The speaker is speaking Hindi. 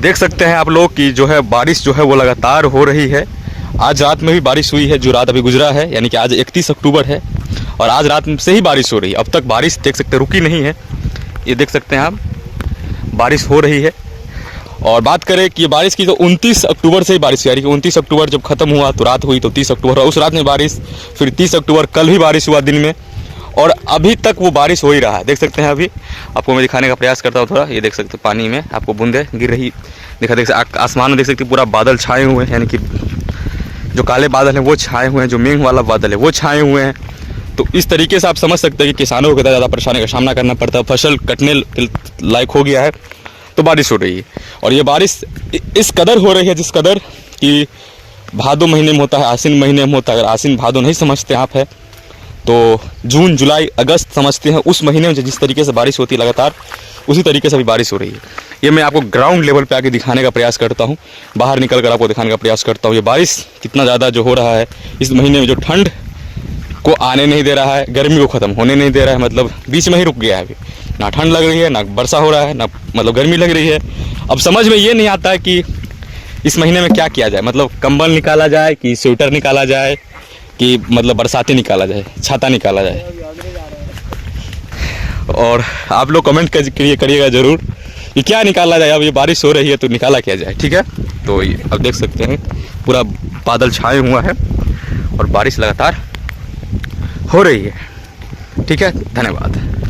देख सकते हैं आप लोग कि जो है बारिश जो है वो लगातार हो रही है। आज रात में भी बारिश हुई है, जो रात अभी गुजरा है, यानी कि आज 31 अक्टूबर है और आज रात से ही बारिश हो रही है। अब तक बारिश देख सकते हैं रुकी नहीं है, ये देख सकते हैं आप, बारिश हो रही है। और बात करें कि ये बारिश की तो 29 अक्टूबर से ही बारिश हुई, यानी कि 29 अक्टूबर जब खत्म हुआ तो रात हुई, तो 30 अक्टूबर उस रात में बारिश, फिर 30 अक्टूबर कल भी बारिश हुआ दिन में, और अभी तक वो बारिश हो ही रहा है। देख सकते हैं, अभी आपको मैं दिखाने का प्रयास करता हूँ थोड़ा, ये देख सकते हैं पानी में आपको बूंदे गिर रही देख सकते, आसमान में देख सकते पूरा बादल छाए हुए हैं, यानी कि जो काले बादल हैं वो छाए हुए हैं, जो मेघ वाला बादल है वो छाए हुए हैं। तो इस तरीके से आप समझ सकते हैं कि किसानों को कितना ज़्यादा परेशानी का सामना करना पड़ता है। फसल कटने लायक हो गया है तो बारिश हो रही है, और ये बारिश इस कदर हो रही है जिस कदर कि भादो महीने में होता है, आसिन महीने में होता है। अगर आसिन भादो नहीं समझते आप है तो जून जुलाई अगस्त समझते हैं, उस महीने में जिस तरीके से बारिश होती है लगातार, उसी तरीके से अभी बारिश हो रही है। ये मैं आपको ग्राउंड लेवल पे आके दिखाने का प्रयास करता हूँ, बाहर निकल कर आपको दिखाने का प्रयास करता हूँ। ये बारिश कितना ज़्यादा जो हो रहा है इस महीने में, जो ठंड को आने नहीं दे रहा है, गर्मी को ख़त्म होने नहीं दे रहा है, मतलब बीच में ही रुक गया है। अभी ना ठंड लग रही है, ना वर्षा हो रहा है, ना मतलब गर्मी लग रही है। अब समझ में ये नहीं आता है कि इस महीने में क्या किया जाए, मतलब कंबल निकाला जाए कि स्वेटर निकाला जाए कि मतलब बरसाती निकाला जाए, छाता निकाला जाए। और आप लोग कमेंट करिएगा ज़रूर कि क्या निकाला जाए। अब ये बारिश हो रही है तो निकाला क्या जाए, ठीक है। तो अब देख सकते हैं पूरा बादल छाए हुआ है और बारिश लगातार हो रही है, ठीक है। धन्यवाद।